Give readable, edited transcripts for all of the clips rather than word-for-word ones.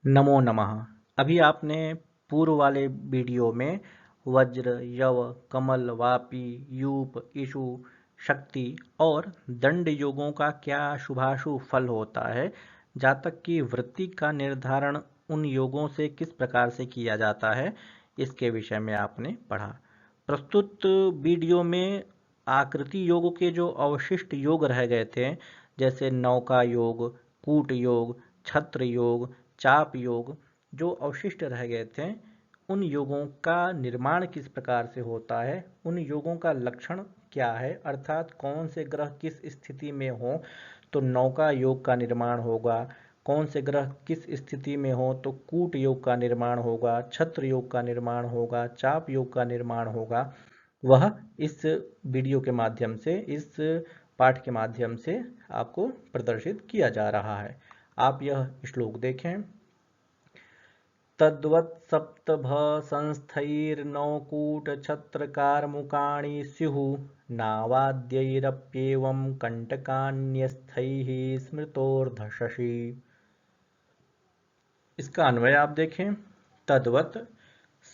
नमो नमः। अभी आपने पूर्व वाले वीडियो में वज्र, यव, कमल, वापी, यूप, इशु, शक्ति और दंड योगों का क्या शुभाशुभ फल होता है, जातक की वृत्ति का निर्धारण उन योगों से किस प्रकार से किया जाता है, इसके विषय में आपने पढ़ा। प्रस्तुत वीडियो में आकृति योग के जो अवशिष्ट योग रह गए थे, जैसे नौका योग, कूट योग, छत्र योग, चाप योग, जो अवशिष्ट रह गए थे, उन योगों का निर्माण किस प्रकार से होता है, उन योगों का लक्षण क्या है, अर्थात कौन से ग्रह किस स्थिति में हो तो नौका योग का निर्माण होगा, कौन से ग्रह किस स्थिति में हो तो कूट योग का निर्माण होगा, छत्र योग का निर्माण होगा, चाप योग का निर्माण होगा, वह इस वीडियो के माध्यम से, इस पाठ के माध्यम से आपको प्रदर्शित किया जा रहा है। आप यह श्लोक देखें। तद्वत् सप्तभ संस्थैर्नौकूट छत्रकारमुकाणि स्युः नावाद्यैरप्येवं कंटकान्यस्थैः स्मृतोर्धशशि। इसका अन्वय आप देखें। तद्वत्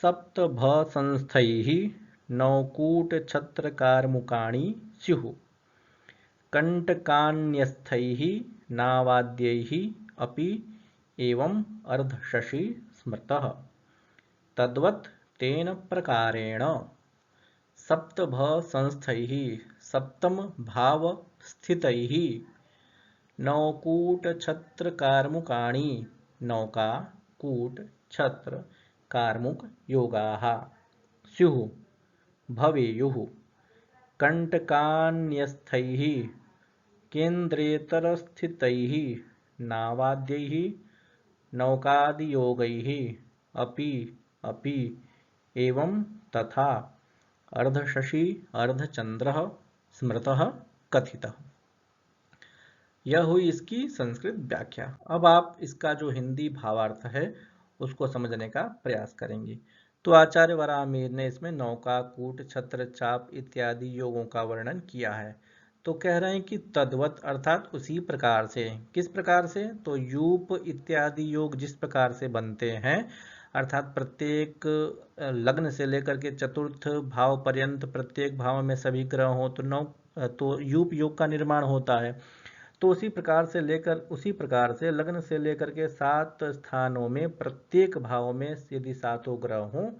सप्तभ संस्थैः नौकूट छत्रकारमुकाणि स्युः कंटकान्यस्थैः नावाद्यैः अपि एवं अर्धशशि स्मृतः। तद्वत् तेन प्रकारेण सप्तभ संस्थैः सप्तम भाव स्थितैः नौकूट छत्र कार्मुकाणि नौका कूट छत्र कार्मुक योगाः स्युः भवेयुः कंटकान्यस्थैः केन्द्रेतरस्थितैः नावाद्यैः नौकादियोगैः अपि एवं तथा अर्धशशि अर्धचंद्रः स्मृतः कथितः। यह हुई इसकी संस्कृत व्याख्या। अब आप इसका जो हिंदी भावार्थ है उसको समझने का प्रयास करेंगे। तो आचार्य वराहमिहिर ने इसमें नौका कूट छत्र चाप इत्यादि योगों का वर्णन किया है। तो कह रहे हैं कि तद्वत अर्थात उसी प्रकार से। किस प्रकार से? तो यूप इत्यादि योग जिस प्रकार से बनते हैं, अर्थात प्रत्येक लग्न से लेकर के चतुर्थ भाव पर्यंत प्रत्येक भाव में सभी ग्रह हो तो यूप योग का निर्माण होता है। तो उसी प्रकार से लग्न से लेकर के 7 स्थानों में प्रत्येक भाव में यदि 7 ग्रह हों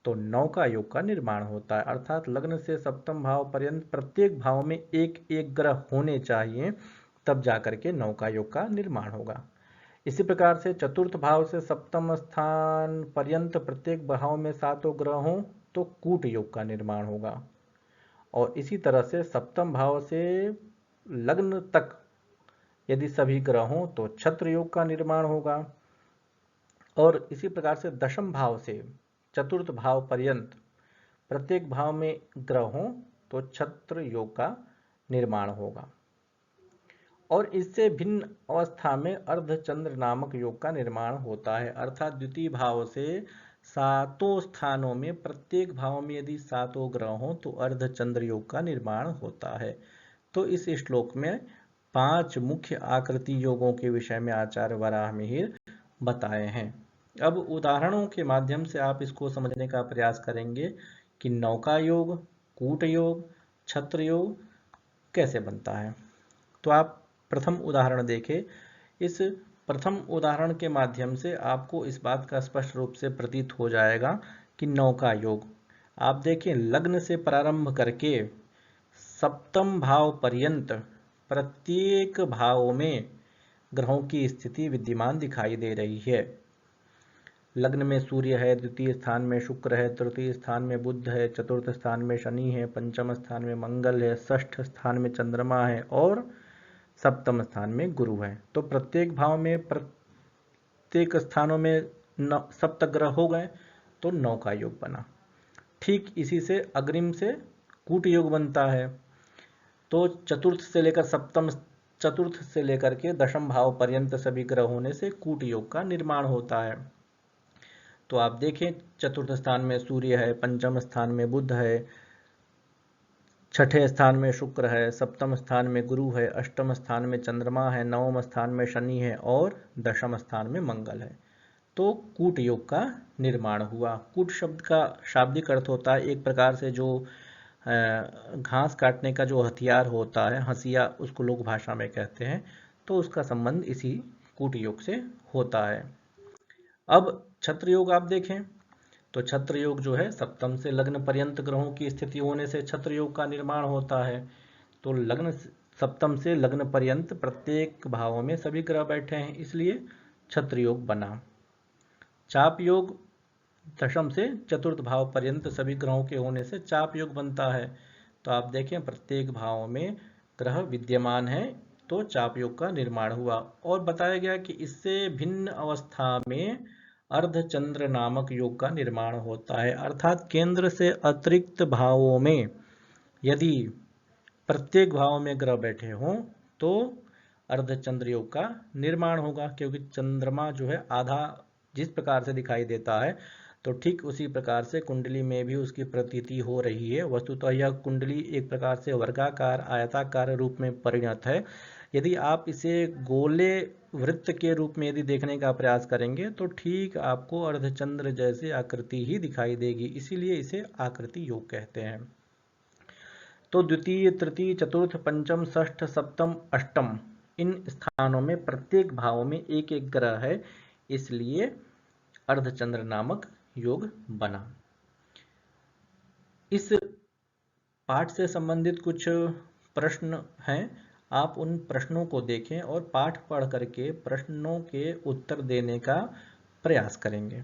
तो नौका योग का निर्माण होता है। अर्थात लग्न से सप्तम भाव पर्यंत प्रत्येक भाव में एक एक ग्रह होने चाहिए, तब जाकर के नौका योग का निर्माण होगा। इसी प्रकार से चतुर्थ भाव से सप्तम स्थान पर्यंत प्रत्येक भाव में 7 ग्रह हों तो कूट योग का निर्माण होगा। और इसी तरह से सप्तम भाव से लग्न तक यदि सभी ग्रह हों तो छत्र योग का निर्माण होगा। और इसी प्रकार से दशम भाव से चतुर्थ भाव पर्यंत प्रत्येक भाव में ग्रह हों तो छत्र योग का निर्माण होगा। और इससे भिन्न अवस्था में अर्धचंद्र नामक योग का निर्माण होता है। अर्थात द्वितीय भाव से 7 स्थानों में प्रत्येक भाव में यदि 7 ग्रह हों तो अर्धचंद्र योग का निर्माण होता है। तो इस श्लोक में 5 मुख्य आकृति योगों के विषय में आचार्य वराहमिहिर बताए हैं। अब उदाहरणों के माध्यम से आप इसको समझने का प्रयास करेंगे कि नौका योग, कूट योग, छत्र योग कैसे बनता है। तो आप प्रथम उदाहरण देखें। इस प्रथम उदाहरण के माध्यम से आपको इस बात का स्पष्ट रूप से प्रतीत हो जाएगा कि नौका योग, आप देखें, लग्न से प्रारंभ करके सप्तम भाव पर्यंत प्रत्येक भाव में ग्रहों की स्थिति विद्यमान दिखाई दे रही है। लग्न में सूर्य है, द्वितीय स्थान में शुक्र है, तृतीय स्थान में बुध है, चतुर्थ स्थान में शनि है, पंचम स्थान में मंगल है, षष्ठ स्थान में चंद्रमा है और सप्तम स्थान में गुरु है। तो प्रत्येक भाव में प्रत्येक स्थानों में सप्तग्रह हो गए तो 9 का योग बना। ठीक इसी से अग्रिम से कूट योग बनता है। तो चतुर्थ से लेकर के दशम भाव पर्यंत सभी ग्रह होने से कूट योग का निर्माण होता है। तो आप देखें, चतुर्थ स्थान में सूर्य है, पंचम स्थान में बुध है, छठे स्थान में शुक्र है, सप्तम स्थान में गुरु है, अष्टम स्थान में चंद्रमा है, नवम स्थान में शनि है और दशम स्थान में मंगल है। तो कूट योग का निर्माण हुआ। कूट शब्द का शाब्दिक अर्थ होता है एक प्रकार से जो घास काटने का जो हथियार होता है, हंसिया उसको लोक भाषा में कहते हैं, तो उसका संबंध इसी कूट योग से होता है। अब छत्र योग आप देखें तो छत्र योग जो है सप्तम से लग्न पर्यंत ग्रहों की स्थिति होने से छत्र योग का निर्माण होता है। तो लग्न सप्तम से लग्न पर्यंत प्रत्येक भावों में सभी ग्रह बैठे हैं, इसलिए छत्र योग बना। चाप योग दशम से चतुर्थ भाव पर्यंत सभी ग्रहों के होने से चाप योग बनता है। तो आप देखें प्रत्येक भाव में ग्रह विद्यमान है, तो चाप योग का निर्माण हुआ। और बताया गया कि इससे भिन्न अवस्था में अर्धचंद्र नामक योग का निर्माण होता है, अर्थात केंद्र से अतिरिक्त भावों में यदि प्रत्येक भाव में ग्रह बैठे हों तो अर्धचंद्र योग का निर्माण होगा, क्योंकि चंद्रमा जो है आधा जिस प्रकार से दिखाई देता है तो ठीक उसी प्रकार से कुंडली में भी उसकी प्रतीति हो रही है। वस्तुतः यह कुंडली एक प्रकार से वर्गाकार आयताकार रूप में परिणत है। यदि आप इसे गोले वृत्त के रूप में यदि देखने का प्रयास करेंगे तो ठीक आपको अर्धचंद्र जैसे आकृति ही दिखाई देगी, इसीलिए इसे आकृति योग कहते हैं। तो द्वितीय, तृतीय, चतुर्थ, पंचम, षष्ठ, सप्तम, अष्टम इन स्थानों में प्रत्येक भाव में एक एक ग्रह है, इसलिए अर्धचंद्र नामक योग बना। इस पाठ से संबंधित कुछ प्रश्न हैं, आप उन प्रश्नों को देखें और पाठ पढ़ करके प्रश्नों के उत्तर देने का प्रयास करेंगे।